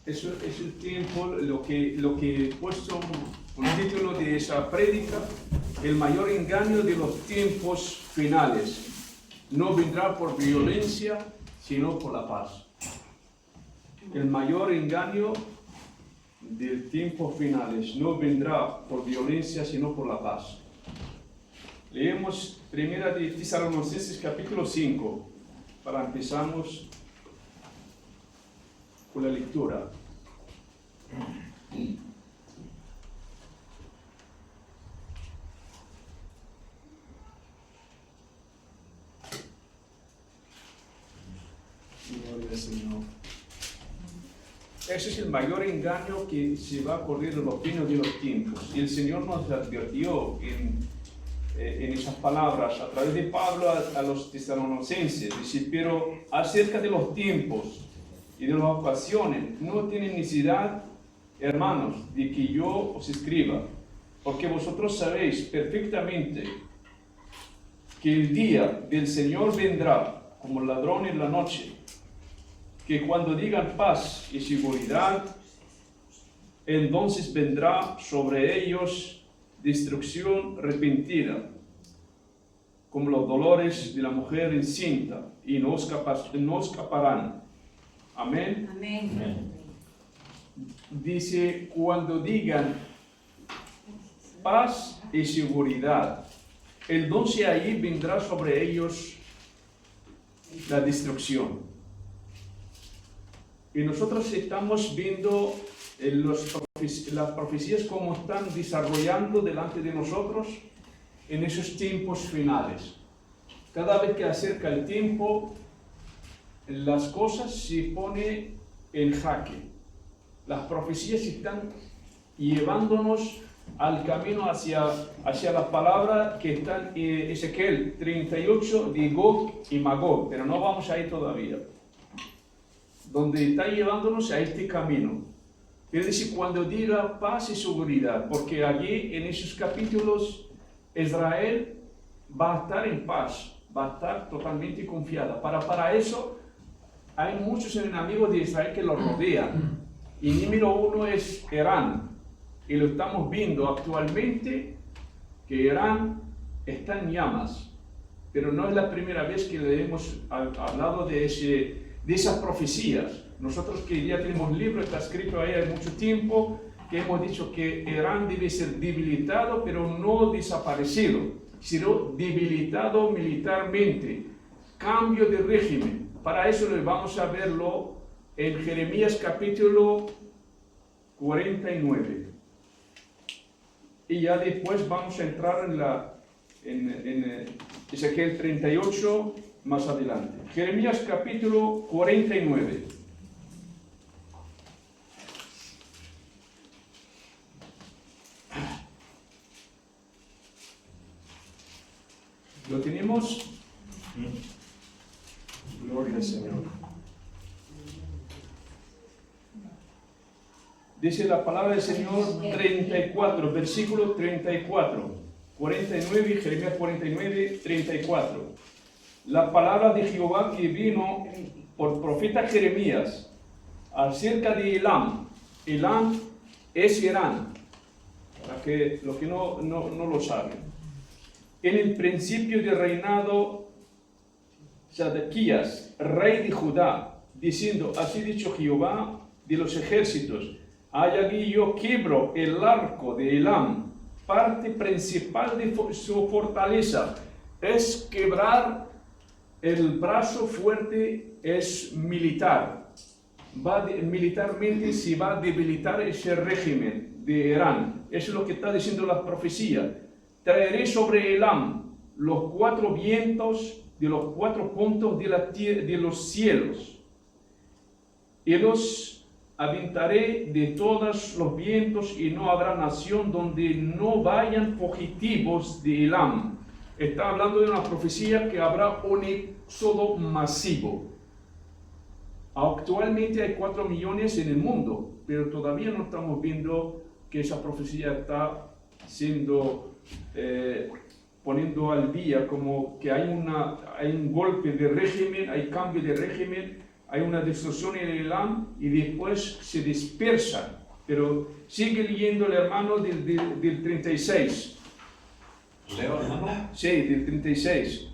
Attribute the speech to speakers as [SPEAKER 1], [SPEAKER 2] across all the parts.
[SPEAKER 1] Eso es el tiempo, lo que he puesto un título de esa prédica, el mayor engaño de los tiempos finales. No vendrá por violencia, sino por la paz. El mayor engaño de tiempos finales no vendrá por violencia, sino por la paz. Leemos 1 de Tesalonicenses capítulo 5, para empezamos con la lectura. Gloria al Señor. Ese es el mayor engaño que se va a correr en los fines de los tiempos. Y el Señor nos advirtió en esas palabras a través de Pablo a los tesalonicenses. Dice, pero acerca de los tiempos y de las ocasiones, no tienen necesidad, hermanos, de que yo os escriba, porque vosotros sabéis perfectamente que el día del Señor vendrá como ladrón en la noche, que cuando digan paz y seguridad, entonces vendrá sobre ellos destrucción repentina, como los dolores de la mujer encinta, y no escaparán. Amén.
[SPEAKER 2] Amén.
[SPEAKER 1] Dice, cuando digan paz y seguridad, entonces ahí vendrá sobre ellos la destrucción. Y nosotros estamos viendo las profecías como están desarrollando delante de nosotros en esos tiempos finales. Cada vez que acerca el tiempo, las cosas se ponen en jaque. Las profecías están llevándonos al camino hacia la palabra que está en Ezequiel 38 de Gog y Magog, pero no vamos a ir todavía. Donde está llevándonos a este camino. Él dice, cuando diga paz y seguridad, porque allí en esos capítulos Israel va a estar en paz, va a estar totalmente confiada. Para eso hay muchos enemigos de Israel que lo rodean. Y número uno es Irán. Y lo estamos viendo actualmente, que Irán está en llamas. Pero no es la primera vez que le hemos hablado de esas profecías. Nosotros que ya tenemos libro, está escrito ahí hace mucho tiempo, que hemos dicho que Irán debe ser debilitado, pero no desaparecido, sino debilitado militarmente. Cambio de régimen. Para eso vamos a verlo en Jeremías capítulo 49. Y ya después vamos a entrar en Ezequiel 38 más adelante. Jeremías capítulo 49. ¿Lo tenemos? Gloria al Señor. Dice la palabra del Señor 34, versículo 34. 49, Jeremías 49, 34. La palabra de Jehová que vino por profeta Jeremías acerca de Elam. Elam es Irán, para que los que no lo saben. En el principio del reinado Sedequías, rey de Judá, diciendo, así dicho Jehová de los ejércitos, hay aquí yo quiebro el arco de Elam, parte principal de su fortaleza, es quebrar el brazo fuerte, es militar. Militarmente se va a debilitar ese régimen de Irán. Eso es lo que está diciendo la profecía. Traeré sobre Elam los 4 vientos de los 4 puntos de los cielos, y los aventaré de todos los vientos, y no habrá nación donde no vayan fugitivos de Elam. Está hablando de una profecía que habrá un éxodo masivo. Actualmente hay 4 millones en el mundo, pero todavía no estamos viendo que esa profecía está siendo poniendo al día, como que hay un golpe de régimen, hay cambio de régimen, hay una destrucción en Elam y después se dispersan. Pero sigue leyendo el hermano del 36.
[SPEAKER 2] ¿Leo, hermano?
[SPEAKER 1] Sí, del 36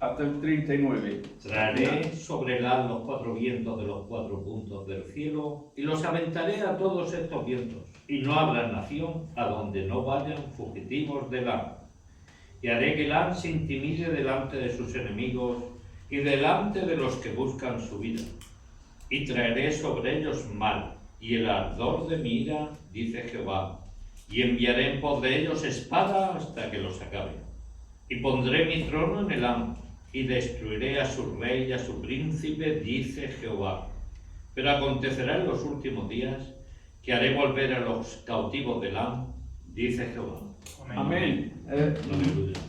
[SPEAKER 1] hasta el 39.
[SPEAKER 2] Traeré sobre él los 4 vientos de los 4 puntos del cielo y los aventaré a todos estos vientos. Y no habrá nación a donde no vayan fugitivos del Elam. Y haré que Elam se intimide delante de sus enemigos y delante de los que buscan su vida. Y traeré sobre ellos mal y el ardor de mi ira, dice Jehová. Y enviaré en pos de ellos espada hasta que los acabe. Y pondré mi trono en Elam y destruiré a su rey y a su príncipe, dice Jehová. Pero acontecerá en los últimos días que haré volver a los cautivos de Elam, dice Jehová.
[SPEAKER 1] Amén.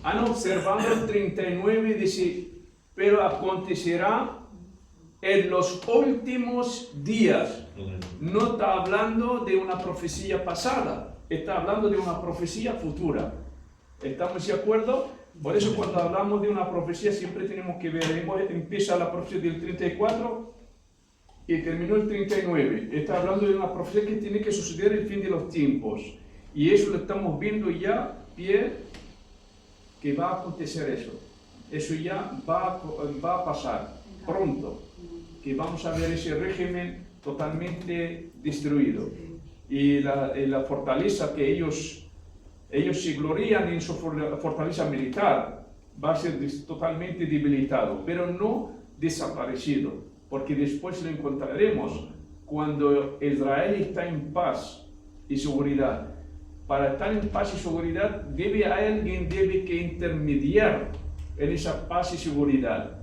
[SPEAKER 1] Han observado el 39, dice, pero acontecerá en los últimos días. No está hablando de una profecía pasada, está hablando de una profecía futura. ¿Estamos de acuerdo? Por eso cuando hablamos de una profecía siempre tenemos que ver, empieza la profecía del 34 y terminó el 39. Está hablando de una profecía que tiene que suceder el fin de los tiempos. Y eso lo estamos viendo ya, pie, que va a acontecer eso. Eso ya va a pasar pronto, que vamos a ver ese régimen totalmente destruido. Y la fortaleza que ellos se glorían en su fortaleza militar va a ser totalmente debilitado, pero no desaparecido, porque después lo encontraremos cuando Israel está en paz y seguridad. Para estar en paz y seguridad, alguien debe que intermediar en esa paz y seguridad.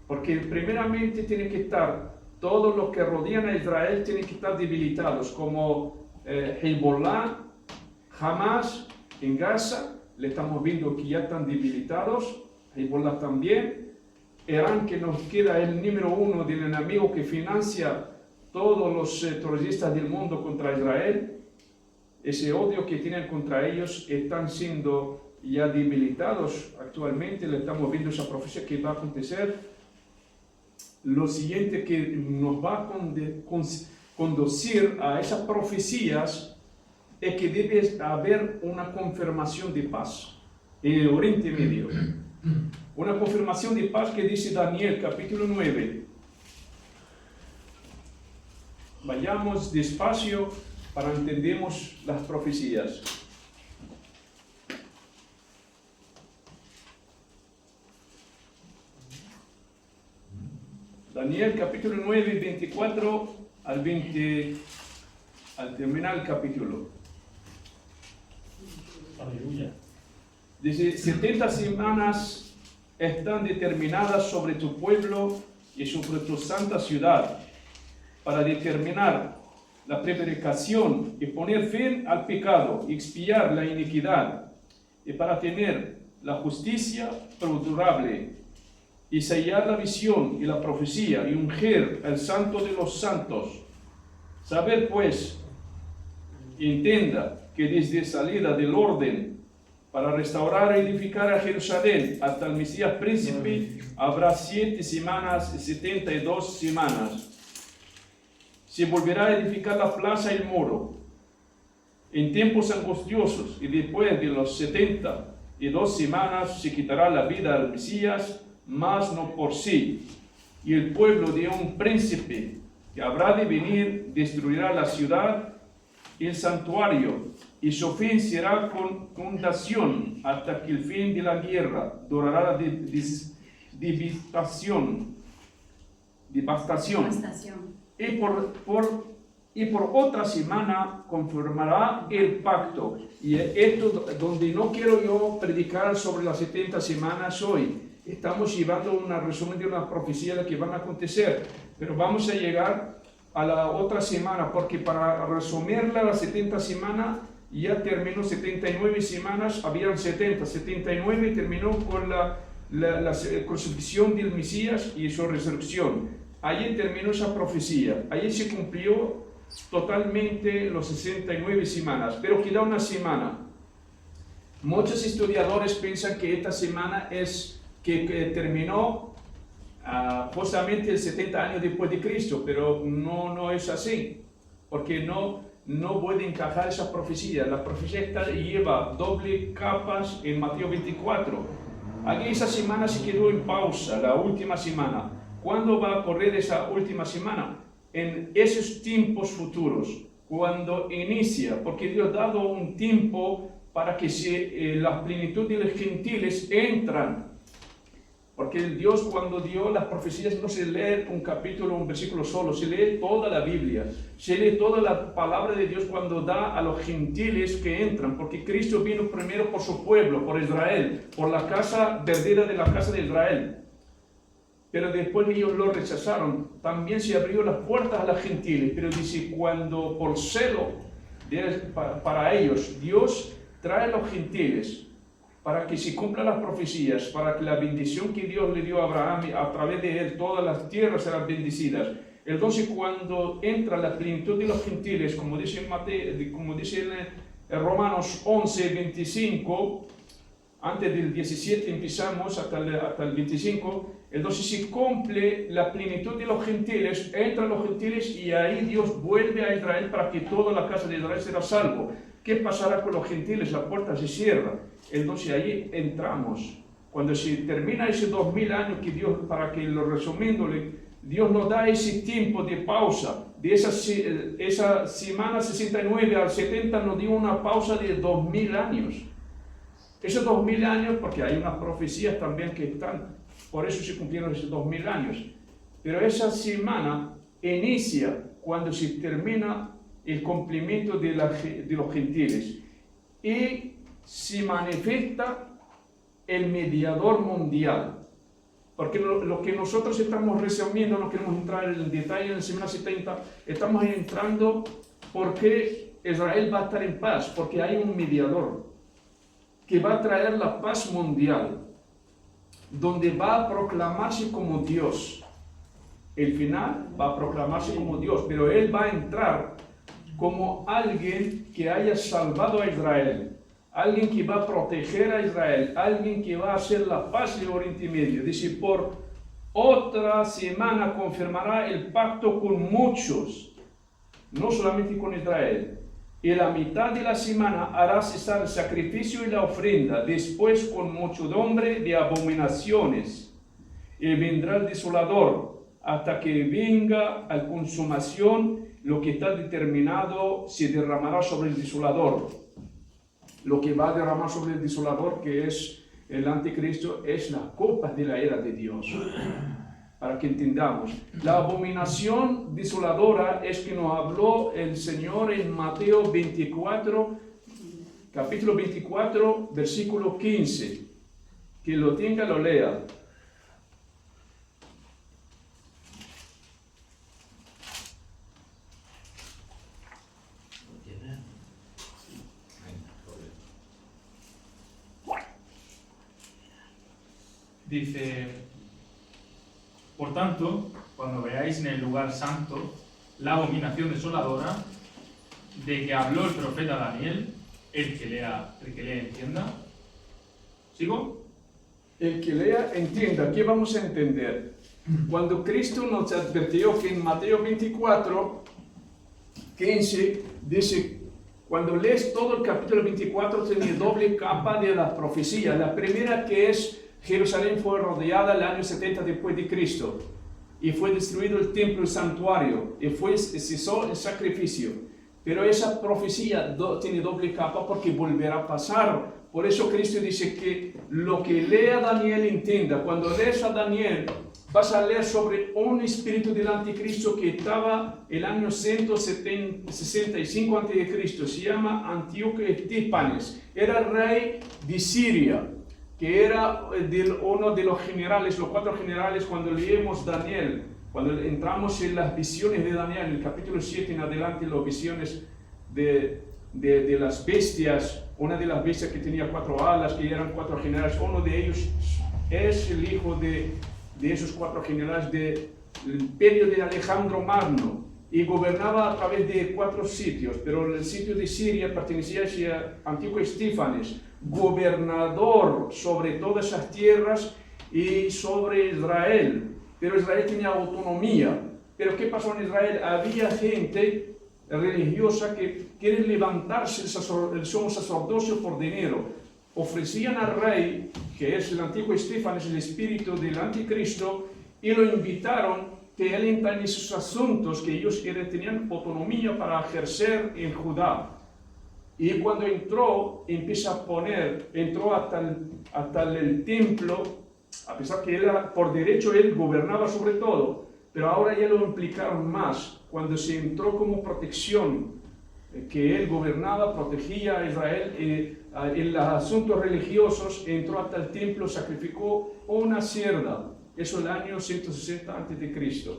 [SPEAKER 1] Porque primeramente tiene que estar, todos los que rodean a Israel tienen que estar debilitados, como Hezbollah, Hamas en Gaza, le estamos viendo que ya están debilitados, Hezbollah también, Irán, que nos queda el número 1 del enemigo que financia todos los terroristas del mundo contra Israel. Ese odio que tienen contra ellos están siendo ya debilitados actualmente. Le estamos viendo esa profecía que va a acontecer. Lo siguiente que nos va a conducir a esas profecías es que debe haber una confirmación de paz en el Oriente Medio. Una confirmación de paz que dice Daniel capítulo 9. Vayamos despacio para entendemos las profecías. Daniel capítulo 9, 24 al 20, al terminar el capítulo.
[SPEAKER 3] Aleluya.
[SPEAKER 1] Dice, 70 semanas están determinadas sobre tu pueblo y sobre tu santa ciudad, para determinar la prevaricación y poner fin al pecado, y expiar la iniquidad, y para tener la justicia perdurable, y sellar la visión y la profecía, y ungir al santo de los santos. Saber pues, entienda, que desde salida del orden para restaurar y edificar a Jerusalén hasta el Mesías príncipe, habrá 7 semanas y 72 semanas. Se volverá a edificar la plaza y el muro en tiempos angustiosos, y después de los 72 semanas se quitará la vida al Mesías, mas no por sí. Y el pueblo de un príncipe que habrá de venir destruirá la ciudad y el santuario, y su fin será condenación hasta que el fin de la guerra durará la devastación. Y por otra semana confirmará el pacto. Y esto donde no quiero yo predicar sobre las 70 semanas hoy. Estamos llevando un resumen de una profecía que van a acontecer. Pero vamos a llegar a la otra semana, porque para resumirla las 70 semanas, ya terminó 79 semanas, habían 79 y terminó con la crucifixión del Mesías y su resurrección. Allí terminó esa profecía, allí se cumplió totalmente los 69 semanas, pero queda una semana. Muchos historiadores piensan que esta semana es que terminó justamente el 70 años después de Cristo, pero no es así, porque no puede encajar esa profecía. La profecía lleva doble capas en Mateo 24. Aquí esa semana se quedó en pausa, la última semana. ¿Cuándo va a correr esa última semana? En esos tiempos futuros, cuando inicia, porque Dios ha dado un tiempo para que la plenitud de los gentiles entran. Porque Dios, cuando dio las profecías, no se lee un capítulo, un versículo solo, se lee toda la Biblia, se lee toda la palabra de Dios cuando da a los gentiles que entran, porque Cristo vino primero por su pueblo, por Israel, por la casa heredera de la casa de Israel. Pero después ellos lo rechazaron, también se abrió las puertas a los gentiles, pero dice, cuando por celo para ellos, Dios trae a los gentiles, para que se cumplan las profecías, para que la bendición que Dios le dio a Abraham, a través de él, todas las tierras serán bendecidas. Entonces, cuando entra la plenitud de los gentiles, como dice en Romanos 11, 25, antes del 17 empezamos hasta el 25, entonces se cumple la plenitud de los gentiles, entran los gentiles y ahí Dios vuelve a Israel para que toda la casa de Israel será salvo. ¿Qué pasará con los gentiles? La puerta se cierra. Entonces ahí entramos. Cuando se termina ese 2000 años que Dios, para que lo resumiéndole, Dios nos da ese tiempo de pausa. De esa semana 69 al 70 nos dio una pausa de 2000 años. Esos 2000 años, porque hay unas profecías también que están, por eso se cumplieron esos 2000 años. Pero esa semana inicia cuando se termina el cumplimiento de los gentiles y se manifiesta el mediador mundial, porque lo que nosotros estamos resumiendo, no queremos entrar en el detalle en la semana 70, estamos entrando porque Israel va a estar en paz, porque hay un mediador que va a traer la paz mundial, donde va a proclamarse como Dios. El final va a proclamarse como Dios, pero él va a entrar como alguien que haya salvado a Israel, alguien que va a proteger a Israel, alguien que va a hacer la paz en el Oriente Medio. Dice, por otra semana confirmará el pacto con muchos, no solamente con Israel. Y la mitad de la semana hará cesar el sacrificio y la ofrenda, después con muchedumbre de abominaciones. Y vendrá el desolador, hasta que venga a consumación lo que está determinado, se derramará sobre el desolador. Lo que va a derramar sobre el desolador, que es el anticristo, es las copas de la ira de Dios. Para que entendamos, la abominación desoladora es que nos habló el Señor en Mateo 24, capítulo 24, versículo 15. Quien lo tenga, lo lea.
[SPEAKER 3] Dice, por tanto, cuando veáis en el lugar santo la abominación desoladora de que habló el profeta Daniel, el que lea entienda. ¿Sigo?
[SPEAKER 1] El que lea entienda. ¿Qué vamos a entender? Cuando Cristo nos advirtió que en Mateo 24, 15, dice, cuando lees todo el capítulo 24, tiene doble capa de la profecía. La primera, que es Jerusalén fue rodeada el año 70 después de Cristo y fue destruido el templo y santuario y cesó el sacrificio. Pero esa profecía tiene doble capa porque volverá a pasar. Por eso Cristo dice que lo que lea Daniel entienda. Cuando lees a Daniel, vas a leer sobre un espíritu del anticristo que estaba el año 165 a.C. Se llama Antíoco Epífanes. Era rey de Siria, que era uno de los generales, los 4 generales. Cuando leemos Daniel, cuando entramos en las visiones de Daniel, en el capítulo 7 en adelante, las visiones de las bestias, una de las bestias que tenía 4 alas, que eran 4 generales, uno de ellos es el hijo de esos 4 generales del imperio de Alejandro Magno, y gobernaba a través de 4 sitios, pero el sitio de Siria pertenecía a Antíoco Epífanes, gobernador sobre todas esas tierras y sobre Israel. pero Israel tenía autonomía. Pero ¿qué pasó en Israel? Había gente religiosa que quiere levantarse el sumo sacerdocio por dinero. Ofrecían al rey, que es el antiguo Estéfanes, el espíritu del anticristo, y lo invitaron que él entra en esos asuntos que ellos tenían autonomía para ejercer en Judá. Y cuando entró, entró hasta el templo, a pesar que por derecho él gobernaba sobre todo, pero ahora ya lo implicaron más, cuando se entró como protección, que él gobernaba, protegía a Israel en los asuntos religiosos, entró hasta el templo, sacrificó una cerda, eso el año 160 a.C.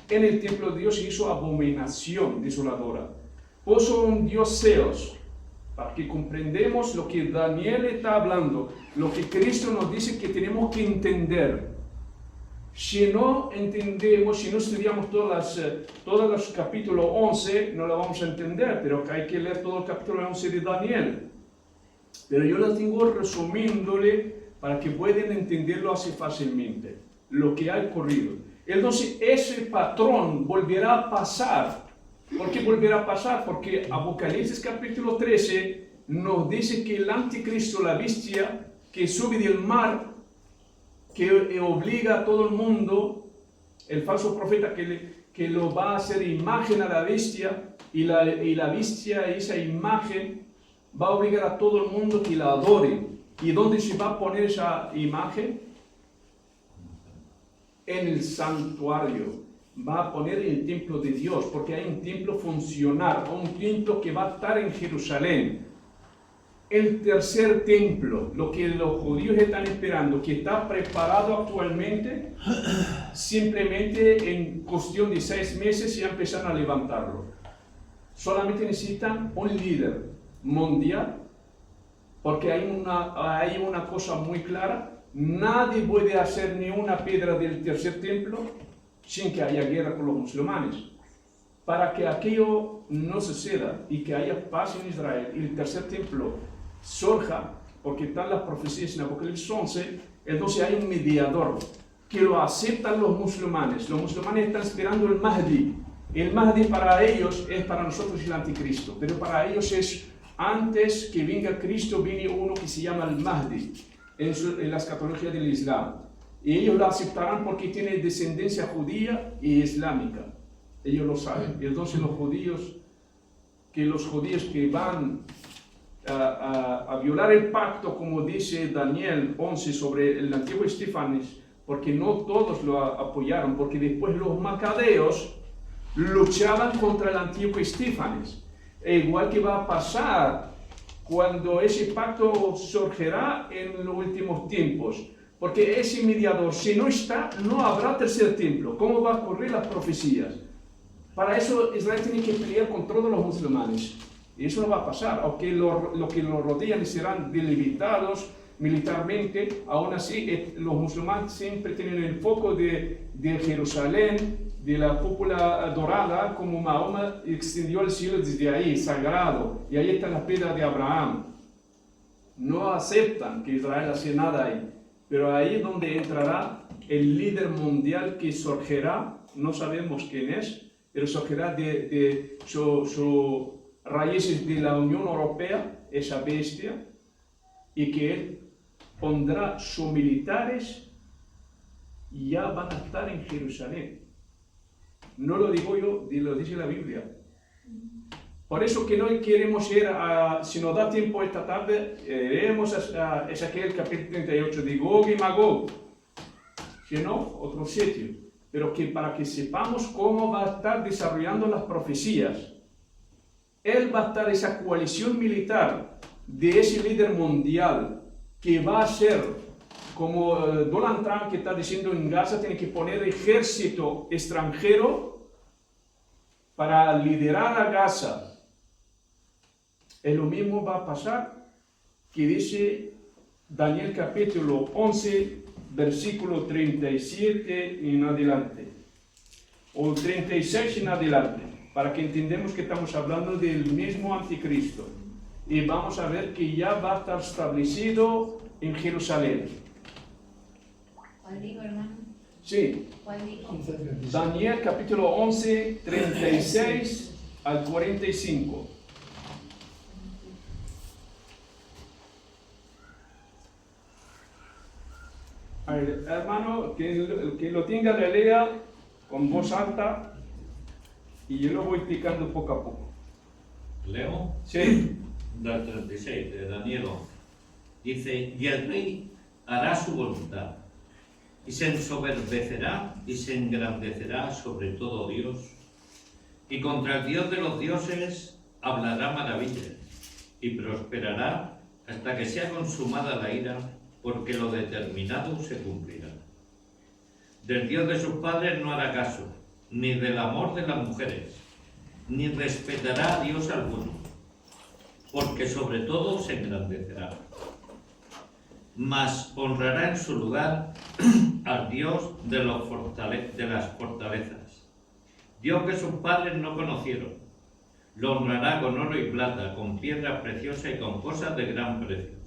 [SPEAKER 1] En el templo de Dios hizo abominación desoladora, puso un dios Zeus, para que comprendamos lo que Daniel está hablando, lo que Cristo nos dice que tenemos que entender. Si no entendemos, si no estudiamos todos los capítulos 11, no lo vamos a entender, pero hay que leer todo el capítulo 11 de Daniel. Pero yo lo tengo resumiéndole para que puedan entenderlo así fácilmente, lo que ha ocurrido. Entonces, ese patrón volverá a pasar. ¿Por qué volverá a pasar? Porque Apocalipsis capítulo 13 nos dice que el anticristo, la bestia, que sube del mar, que obliga a todo el mundo, el falso profeta que lo va a hacer imagen a la bestia, y la bestia, esa imagen, va a obligar a todo el mundo que la adore. ¿Y dónde se va a poner esa imagen? En el santuario. Va a poner en el templo de Dios, porque hay un templo funcional, un templo que va a estar en Jerusalén. El tercer templo, lo que los judíos están esperando, que está preparado actualmente, simplemente en cuestión de 6 meses ya empezaron a levantarlo. Solamente necesitan un líder mundial, porque hay una cosa muy clara: nadie puede hacer ni una piedra del tercer templo sin que haya guerra con los musulmanes. Para que aquello no suceda y que haya paz en Israel y el tercer templo surja, porque están las profecías en Apocalipsis 11, entonces hay un mediador que lo aceptan los musulmanes. Los musulmanes están esperando el Mahdi. El Mahdi para ellos es para nosotros el anticristo, pero para ellos es antes que venga Cristo, viene uno que se llama el Mahdi en la escatología del Islam. Y ellos lo aceptarán porque tiene descendencia judía y islámica. Ellos lo saben. Y entonces los judíos que van a violar el pacto, como dice Daniel 11 sobre el antiguo Estéfanes, porque no todos lo apoyaron, porque después los macabeos luchaban contra el antiguo Estéfanes. E igual que va a pasar cuando ese pacto surgirá en los últimos tiempos. Porque ese mediador, si no está, no habrá tercer templo. ¿Cómo va a ocurrir las profecías? Para eso Israel tiene que pelear con todos los musulmanes. Y eso no va a pasar. Aunque lo que lo rodean serán delimitados militarmente, aún así los musulmanes siempre tienen el foco de Jerusalén, de la cúpula dorada, como Mahoma extendió el cielo desde ahí, sagrado. Y ahí está la piedra de Abraham. No aceptan que Israel hace nada ahí. Pero ahí es donde entrará el líder mundial que surgirá, no sabemos quién es, pero surgirá de sus raíces de la Unión Europea, esa bestia, y que él pondrá sus militares y ya van a estar en Jerusalén. No lo digo yo, lo dice la Biblia. Por eso que no queremos ir si nos da tiempo esta tarde, iremos a Ezequiel capítulo 38 de Gog y Magog, si no, otro sitio. Pero que para que sepamos cómo va a estar desarrollando las profecías. Él va a estar esa coalición militar de ese líder mundial que va a ser como Donald Trump que está diciendo en Gaza, tiene que poner ejército extranjero para liderar a Gaza. Lo mismo va a pasar que dice Daniel capítulo 11, versículo 37 en adelante, o 36 en adelante, para que entendamos que estamos hablando del mismo anticristo. Y vamos a ver que ya va a estar establecido en Jerusalén.
[SPEAKER 4] ¿Cuál digo, hermano?
[SPEAKER 1] Sí,
[SPEAKER 4] ¿Cuál dijo?
[SPEAKER 1] Daniel capítulo 11, 36 al 45. A ver, hermano, que lo tenga le lea con voz alta y yo lo voy explicando poco a poco.
[SPEAKER 2] Leo
[SPEAKER 1] Sí,
[SPEAKER 2] del 36 de Daniel 11. Dice, y el rey hará su voluntad, y se ensoberbecerá y se engrandecerá sobre todo Dios, y contra el Dios de los dioses hablará maravillas, y prosperará hasta que sea consumada la ira, porque lo determinado se cumplirá. Del Dios de sus padres no hará caso, ni del amor de las mujeres, ni respetará a Dios alguno, porque sobre todo se engrandecerá. Mas honrará en su lugar al Dios de las fortalezas, Dios que sus padres no conocieron. Lo honrará con oro y plata, con piedras preciosas y con cosas de gran precio.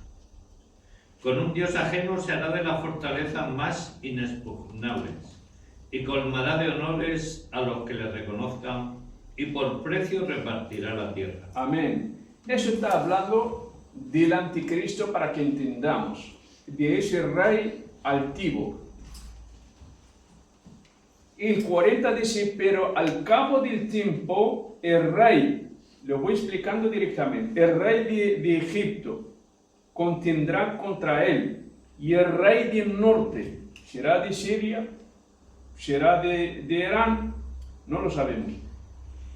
[SPEAKER 2] Con un Dios ajeno se hará de las fortalezas más inexpugnables, y colmará de honores a los que le reconozcan, y por precio repartirá la tierra.
[SPEAKER 1] amén. Eso está hablando del anticristo para que entendamos, de ese rey altivo. El 40 dice, pero al cabo del tiempo, el rey, lo voy explicando directamente, el rey de Egipto contendrá contra él, y el rey del norte, será de Siria, será de Irán, no lo sabemos,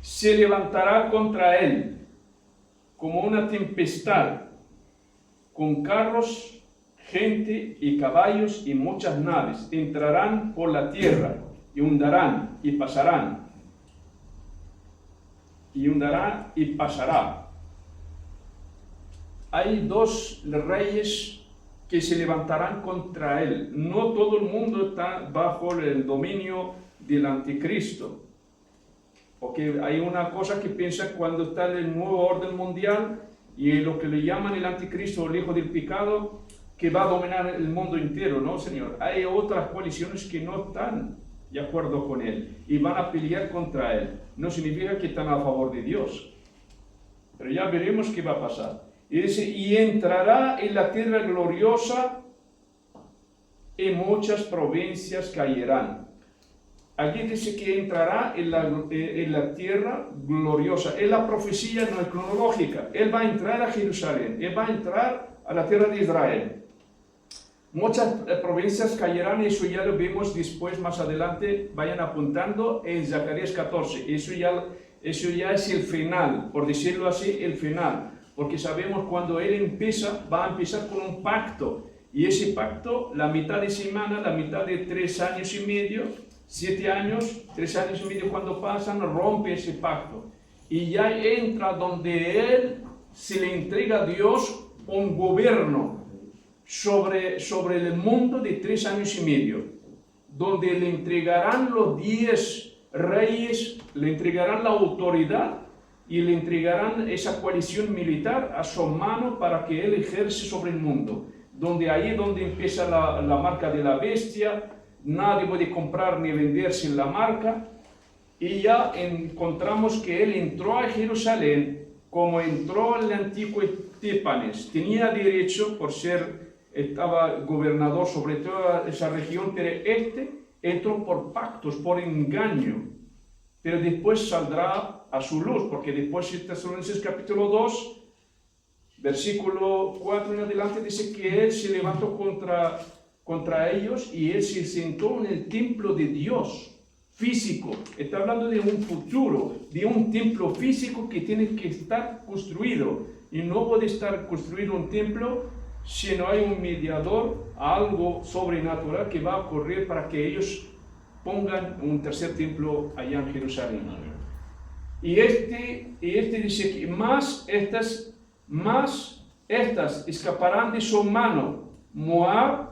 [SPEAKER 1] se levantará contra él como una tempestad, con carros, gente y caballos y muchas naves, entrarán por la tierra, y hundirán y pasarán, y hundirá y pasará. Hay dos reyes que se levantarán contra él. No todo el mundo está bajo el dominio del anticristo. Porque hay una cosa que piensa cuando está el nuevo orden mundial y lo que le llaman el anticristo o el hijo del pecado, que va a dominar el mundo entero. No, señor. Hay otras coaliciones que no están de acuerdo con él y van a pelear contra él. No significa que están a favor de Dios. Pero ya veremos qué va a pasar. Y dice, y entrará en la tierra gloriosa y muchas provincias caerán. Aquí dice que entrará en la tierra gloriosa. Es la profecía no es cronológica. Él va a entrar a Jerusalén. Él va a entrar a la tierra de Israel. Muchas provincias caerán. Eso ya lo vemos después, más adelante. Vayan apuntando en Zacarías 14. Eso ya es el final, por decirlo así, el final. Porque sabemos cuando Él empieza, va a empezar con un pacto. Y ese pacto, la mitad de semana, la mitad de 3 años y medio, 7 años, 3 años y medio cuando pasan, rompe ese pacto. Y ya entra donde Él se le entrega a Dios un gobierno sobre el mundo de 3 años y medio. Donde le entregarán los 10 reyes, le entregarán la autoridad y le entregarán esa coalición militar a su mano para que él ejerce sobre el mundo. Donde ahí es donde empieza la marca de la bestia, nadie puede comprar ni vender sin la marca. Y ya encontramos que él entró a Jerusalén como entró el antiguo Epífanes. Tenía derecho por estaba gobernador sobre toda esa región, pero entró por pactos, por engaño. Pero después saldrá a su luz, porque después en Tesalonicenses capítulo 2, versículo 4 en adelante, dice que él se levantó contra ellos y él se sentó en el templo de Dios, físico. Está hablando de un futuro, de un templo físico que tiene que estar construido. Y no puede estar construido un templo si no hay un mediador, algo sobrenatural que va a ocurrir para que ellos pongan un tercer templo allá en Jerusalén. Y este dice que más estas escaparán de su mano: Moab,